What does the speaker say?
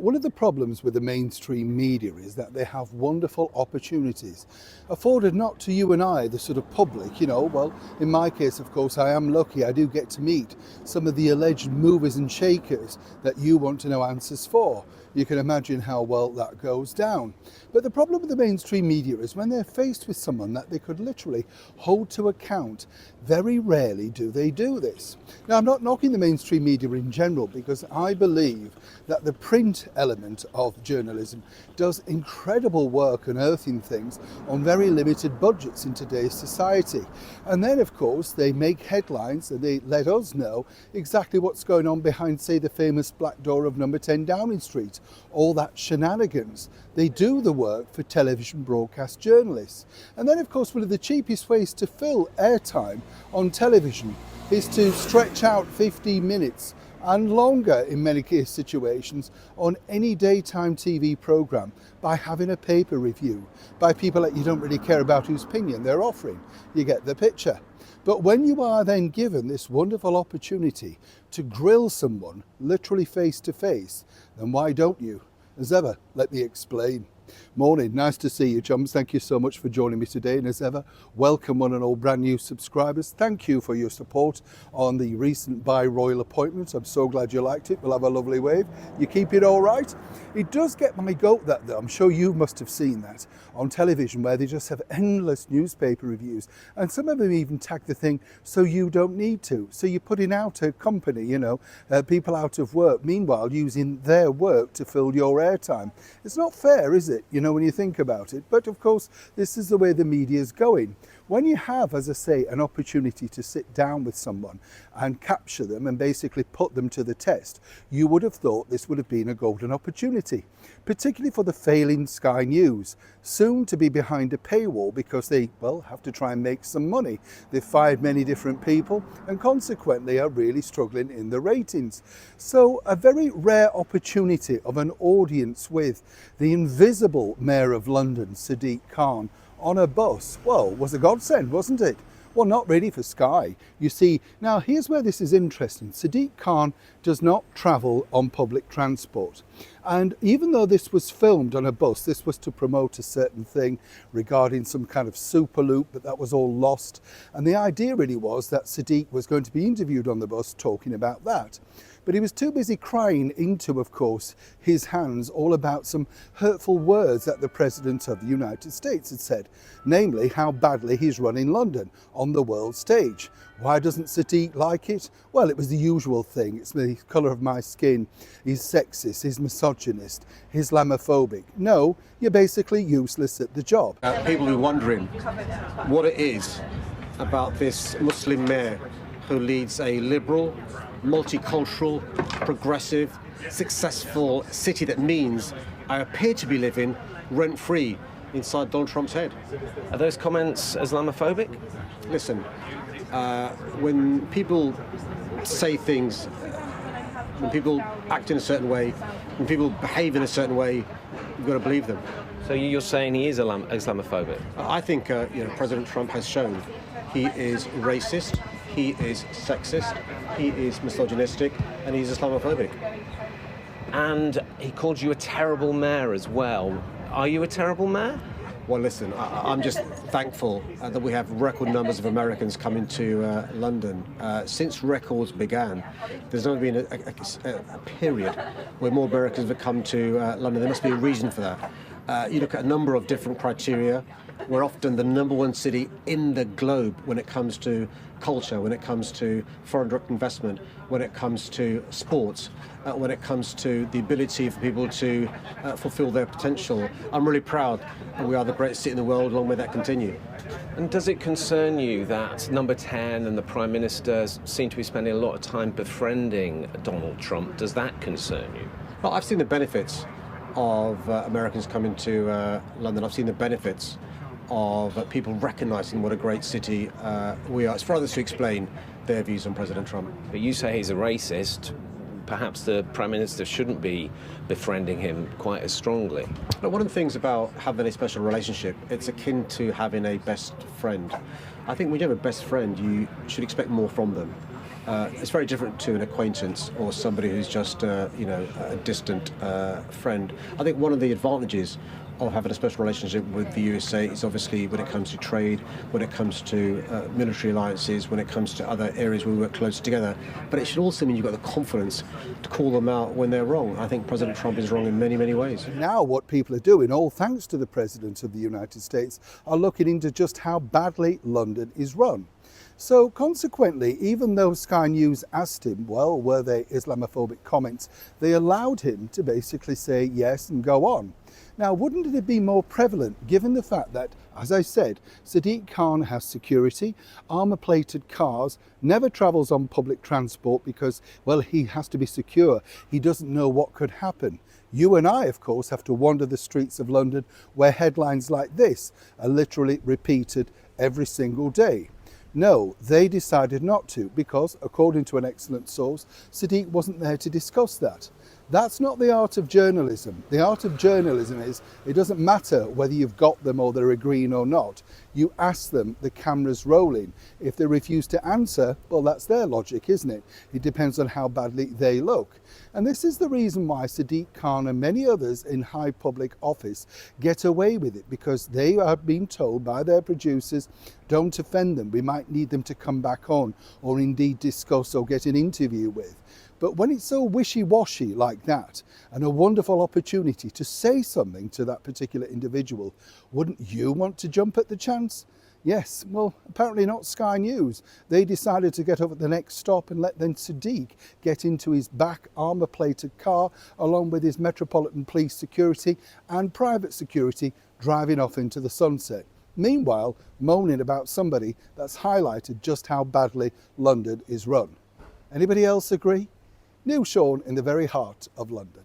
one of the problems with the mainstream media is that they have wonderful opportunities afforded not to you and I, the sort of public, well, in my case, of course, I am lucky. I do get to meet some of the alleged movers and shakers that you want to know answers for. You can imagine how well that goes down. But the problem with the mainstream media is when they're faced with someone that they could literally hold to account, very rarely do they do this. Now, I'm not knocking the mainstream media in general, because I believe that the print element of journalism does incredible work unearthing things on very limited budgets in today's society. And then, of course, they make headlines and they let us know exactly what's going on behind, say, the famous black door of number 10 Downing Street. All that shenanigans. They do the work for television broadcast journalists. And then, of course, one of the cheapest ways to fill airtime on television is to stretch out 15 minutes and longer in many case situations on any daytime TV programme by having a paper review by people that you don't really care about whose opinion they're offering. You get the picture. But when you are then given this wonderful opportunity to grill someone literally face to face, then why don't you? As ever, let me explain. Morning, nice to see you, chums. Thank you so much for joining me today, and as ever, welcome one and all brand new subscribers. Thank you for your support on the recent Buy Royal appointment. I'm so glad you liked it. We'll have a lovely wave. You keep it all right? It does get my goat, that though. I'm sure you must have seen that on television, where they just have endless newspaper reviews, and some of them even tag the thing, so you don't need to. So you're putting out a company, people out of work, meanwhile using their work to fill your airtime. It's not fair, is it? When you think about it. But of course, this is the way the media is going. When you have, as I say, an opportunity to sit down with someone and capture them and basically put them to the test, you would have thought this would have been a golden opportunity, particularly for the failing Sky News, soon to be behind a paywall because they, have to try and make some money. They've fired many different people and consequently are really struggling in the ratings. So a very rare opportunity of an audience with the invisible Mayor of London, Sadiq Khan, on a bus, was a godsend, wasn't it? Well, not really for Sky. You see, now here's where this is interesting. Sadiq Khan does not travel on public transport. And even though this was filmed on a bus, this was to promote a certain thing regarding some kind of superloop, but that was all lost. And the idea really was that Sadiq was going to be interviewed on the bus talking about that. But he was too busy crying into, of course, his hands all about some hurtful words that the President of the United States had said, namely how badly he's running London on the world stage. Why doesn't Sadiq like it? Well, it was the usual thing. It's the colour of my skin. He's sexist, he's misogynist, he's Islamophobic. No, you're basically useless at the job. People are wondering what it is about this Muslim mayor who leads a liberal, multicultural, progressive, successful city that means I appear to be living rent-free inside Donald Trump's head. Are those comments Islamophobic? Listen, when people say things, when people act in a certain way, when people behave in a certain way, you've got to believe them. So you're saying he is Islamophobic? I think President Trump has shown he is racist, he is sexist, he is misogynistic, and he's Islamophobic. And he called you a terrible mayor as well. Are you a terrible mayor? Well, listen, I'm just thankful that we have record numbers of Americans coming to London. Since records began, there's never been a period where more Americans have come to London. There must be a reason for that. You look at a number of different criteria. We're often the #1 city in the globe when it comes to culture, when it comes to foreign direct investment, when it comes to sports, when it comes to the ability for people to fulfill their potential. I'm really proud that we are the greatest city in the world. Long may that continue. And does it concern you that number 10 and the Prime Minister seem to be spending a lot of time befriending Donald Trump? Does that concern you? Well, I've seen the benefits of Americans coming to London. I've seen the benefits of people recognising what a great city we are. It's for others to explain their views on President Trump. But you say he's a racist. Perhaps the Prime Minister shouldn't be befriending him quite as strongly. But one of the things about having a special relationship, it's akin to having a best friend. I think when you have a best friend, you should expect more from them. It's very different to an acquaintance or somebody who's just, a distant friend. I think one of the advantages of having a special relationship with the USA is obviously when it comes to trade, when it comes to military alliances, when it comes to other areas where we work close together. But it should also mean you've got the confidence to call them out when they're wrong. I think President Trump is wrong in many, many ways. Now what people are doing, all thanks to the President of the United States, are looking into just how badly London is run. So consequently, even though Sky News asked him, well, were they Islamophobic comments, they allowed him to basically say yes and go on. Now, wouldn't it be more prevalent given the fact that, as I said, Sadiq Khan has security, armour-plated cars, never travels on public transport because, well, he has to be secure. He doesn't know what could happen. You and I, of course, have to wander the streets of London where headlines like this are literally repeated every single day. No, they decided not to because, according to an excellent source, Sadiq wasn't there to discuss that. That's not the art of journalism. The art of journalism is it doesn't matter whether you've got them or they're agreeing or not. You ask them, the camera's rolling. If they refuse to answer, well, that's their logic, isn't it? It depends on how badly they look. And this is the reason why Sadiq Khan and many others in high public office get away with it, because they are being told by their producers, don't offend them, we might need them to come back on or indeed discuss or get an interview with. But when it's so wishy-washy like that, and a wonderful opportunity to say something to that particular individual, wouldn't you want to jump at the chance? Yes, well, apparently not Sky News. They decided to get up at the next stop and let then Sadiq get into his back armour-plated car along with his Metropolitan Police security and private security driving off into the sunset. Meanwhile, moaning about somebody that's highlighted just how badly London is run. Anybody else agree? New Sean in the very heart of London.